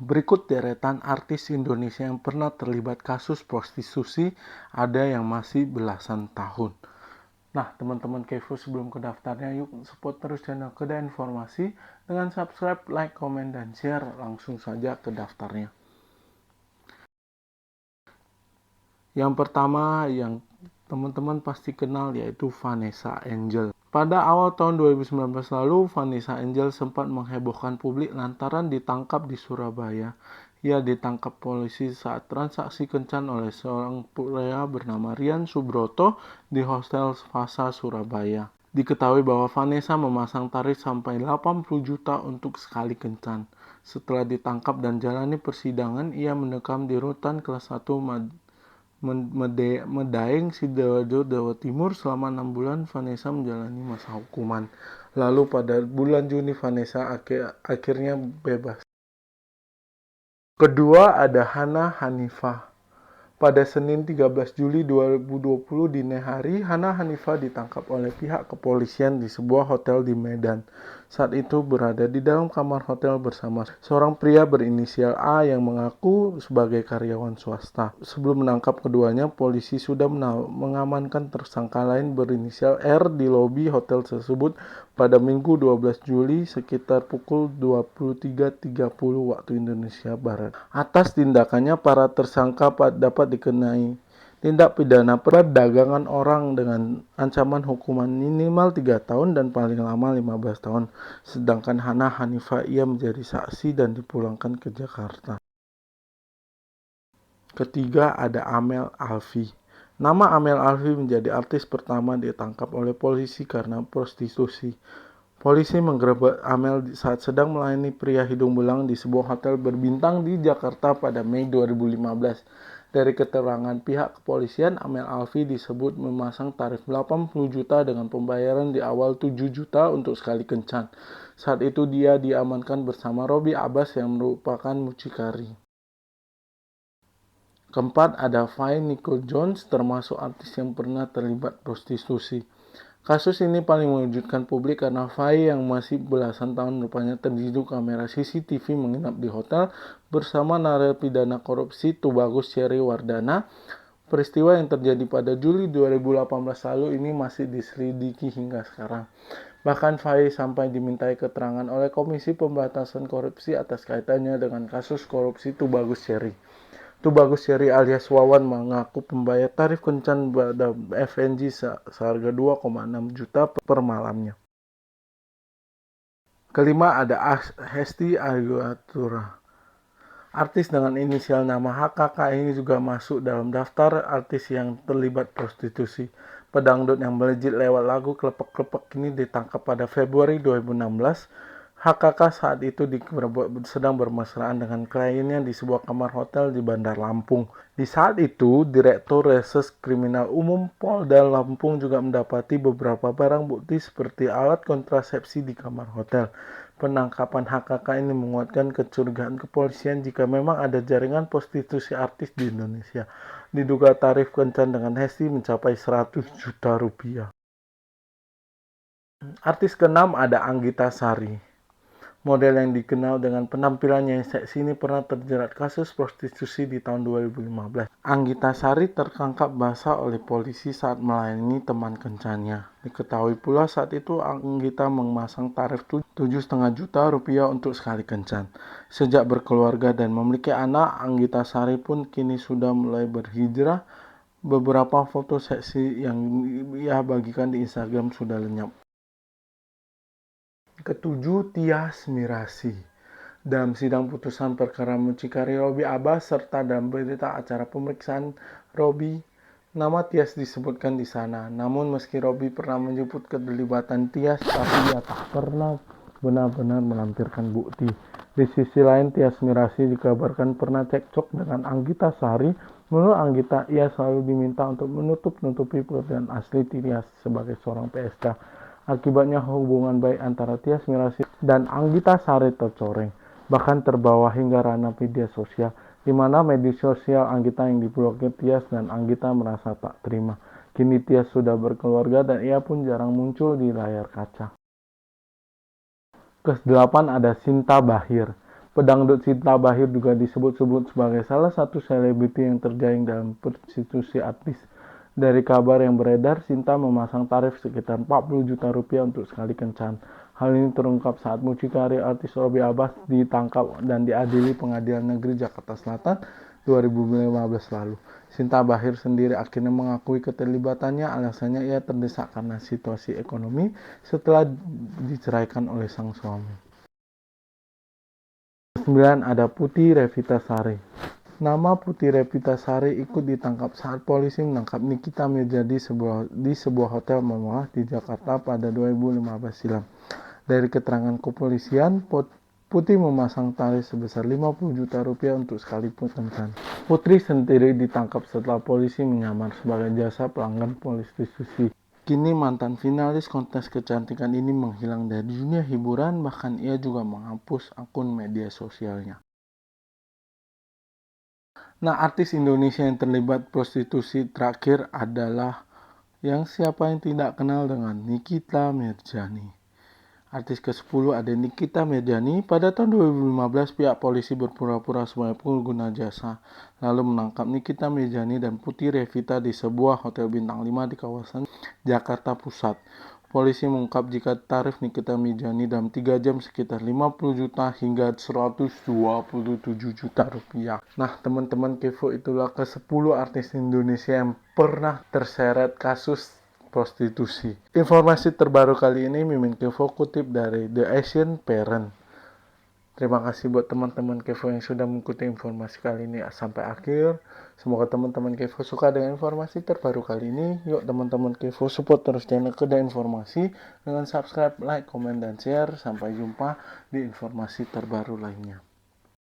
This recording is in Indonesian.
Berikut deretan artis Indonesia yang pernah terlibat kasus prostitusi, ada yang masih belasan tahun. Nah, teman-teman Kevo, sebelum ke daftarnya, yuk support terus channel Kedah Informasi dengan subscribe, like, komen, dan share. Langsung saja ke daftarnya. Yang pertama yang teman-teman pasti kenal yaitu Vanessa Angel. Pada awal tahun 2019 lalu, Vanessa Angel sempat menghebohkan publik lantaran ditangkap di Surabaya. Ia ditangkap polisi saat transaksi kencan oleh seorang pria bernama Rian Subroto di Hostel Fasa Surabaya. Diketahui bahwa Vanessa memasang tarif sampai 80 juta untuk sekali kencan. Setelah ditangkap dan jalani persidangan, ia mendekam di rutan kelas 1 Medaeng, Sidoarjo, Jawa Timur selama 6 bulan. Vanessa menjalani masa hukuman. Lalu pada bulan Juni Vanessa akhirnya bebas. Kedua ada Hana Hanifah. Pada Senin 13 Juli 2020 dini hari, Hana Hanifah ditangkap oleh pihak kepolisian di sebuah hotel di Medan. Saat itu berada di dalam kamar hotel bersama seorang pria berinisial A yang mengaku sebagai karyawan swasta. Sebelum menangkap keduanya, polisi sudah mengamankan tersangka lain berinisial R di lobi hotel tersebut pada Minggu 12 Juli sekitar pukul 23.30 waktu Indonesia Barat. Atas tindakannya, para tersangka dapat dikenai tindak pidana perdagangan orang dengan ancaman hukuman minimal 3 tahun dan paling lama 15 tahun. Sedangkan Hana Hanifah ia menjadi saksi dan dipulangkan ke Jakarta. Ketiga ada Amel Alfi. Nama Amel Alfi menjadi artis pertama ditangkap oleh polisi karena prostitusi. Polisi menggerebek Amel saat sedang melayani pria hidung belang di sebuah hotel berbintang di Jakarta pada Mei 2015. Dari keterangan pihak kepolisian, Amel Alfi disebut memasang tarif 80 juta dengan pembayaran di awal 7 juta untuk sekali kencan. Saat itu dia diamankan bersama Robby Abbas yang merupakan mucikari. Keempat ada Faye Nicole Jones, termasuk artis yang pernah terlibat prostitusi. Kasus ini paling mengejutkan publik karena Faye yang masih belasan tahun rupanya terjiduk kamera CCTV menginap di hotel bersama narapidana korupsi Tubagus Cherry Wardana. Peristiwa yang terjadi pada Juli 2018 lalu ini masih diselidiki hingga sekarang. Bahkan Faye sampai dimintai keterangan oleh Komisi Pemberantasan Korupsi atas kaitannya dengan kasus korupsi Tubagus Cherry. Tubagus Cherry alias Wawan mengaku pembayar tarif kencan pada FNG seharga 2,6 juta per malamnya. Kelima ada Hesti Aguatura. Artis dengan inisial nama HKK ini juga masuk dalam daftar artis yang terlibat prostitusi. Pedangdut yang melejit lewat lagu Klepek-Klepek ini ditangkap pada Februari 2016. HKK saat itu sedang bermesraan dengan kliennya di sebuah kamar hotel di Bandar Lampung. Di saat itu, Direktur Reserse Kriminal Umum Polda Lampung juga mendapati beberapa barang bukti seperti alat kontrasepsi di kamar hotel. Penangkapan HKK ini menguatkan kecurigaan kepolisian jika memang ada jaringan prostitusi artis di Indonesia. Diduga tarif kencan dengan Hesti mencapai 100 juta rupiah. Artis keenam ada Anggita Sari. Model yang dikenal dengan penampilannya yang seksi ini pernah terjerat kasus prostitusi di tahun 2015. Anggita Sari tertangkap basah oleh polisi saat melayani teman kencannya. Diketahui pula saat itu Anggita memasang tarif 7,5 juta rupiah untuk sekali kencan. Sejak berkeluarga dan memiliki anak, Anggita Sari pun kini sudah mulai berhijrah. Beberapa foto seksi yang ia bagikan di Instagram sudah lenyap. Ketujuh, Tyas Mirasih. Dalam sidang putusan perkara mucikari Robby Abbas serta dalam berita acara pemeriksaan Robby, nama Tyas disebutkan di sana. Namun meski Robby pernah menyebut keterlibatan Tyas, tapi ia tak pernah benar-benar melampirkan bukti. Di sisi lain, Tyas Mirasih dikabarkan pernah cekcok dengan Anggita Sari. Menurut Anggita, ia selalu diminta untuk menutup-nutupi pekerjaan asli Tyas sebagai seorang PSK. Akibatnya hubungan baik antara Tyas Mirasih dan Anggita Sari tercoreng, bahkan terbawa hingga ranah media sosial, di mana media sosial Anggita yang diblokir Tyas dan Anggita merasa tak terima. Kini Tyas sudah berkeluarga dan ia pun jarang muncul di layar kaca. Ke-8 ada Sinta Bahir. Pedangdut Sinta Bahir juga disebut-sebut sebagai salah satu selebriti yang terjaring dalam prostitusi artis. Dari kabar yang beredar, Sinta memasang tarif sekitar 40 juta rupiah untuk sekali kencan. Hal ini terungkap saat mucikari artis Robby Abbas ditangkap dan diadili Pengadilan Negeri Jakarta Selatan 2015 lalu. Sinta Bahir sendiri akhirnya mengakui keterlibatannya, alasannya ia terdesak karena situasi ekonomi setelah diceraikan oleh sang suami. 9. Ada Putih Revitasari. Nama Putih Revitasari ikut ditangkap saat polisi menangkap Nikita Mirzani di sebuah hotel mewah di Jakarta pada 2015 silam. Dari keterangan kepolisian, Putih memasang tarif sebesar 50 juta rupiah untuk sekali kencan. Putri sendiri ditangkap setelah polisi menyamar sebagai jasa pelanggan prostitusi. Kini mantan finalis kontes kecantikan ini menghilang dari dunia hiburan, bahkan ia juga menghapus akun media sosialnya. Nah, artis Indonesia yang terlibat prostitusi terakhir adalah yang siapa yang tidak kenal dengan Nikita Mirzani. Artis ke-10 ada Nikita Mirzani. Pada tahun 2015, pihak polisi berpura-pura sebagai pengguna jasa, lalu menangkap Nikita Mirzani dan Putih Revita di sebuah hotel bintang 5 di kawasan Jakarta Pusat. Polisi mengungkap jika tarif Nikita Mirzani dalam 3 jam sekitar 50 juta hingga 127 juta rupiah. Nah, teman-teman Kevo, itulah ke-10 artis Indonesia yang pernah terseret kasus prostitusi. Informasi terbaru kali ini Mimin Kevo kutip dari The Asian Parent. Terima kasih buat teman-teman Kevo yang sudah mengikuti informasi kali ini sampai akhir. Semoga teman-teman Kevo suka dengan informasi terbaru kali ini. Yuk teman-teman Kevo support terus channel Kedah Informasi dengan subscribe, like, komen, dan share. Sampai jumpa di informasi terbaru lainnya.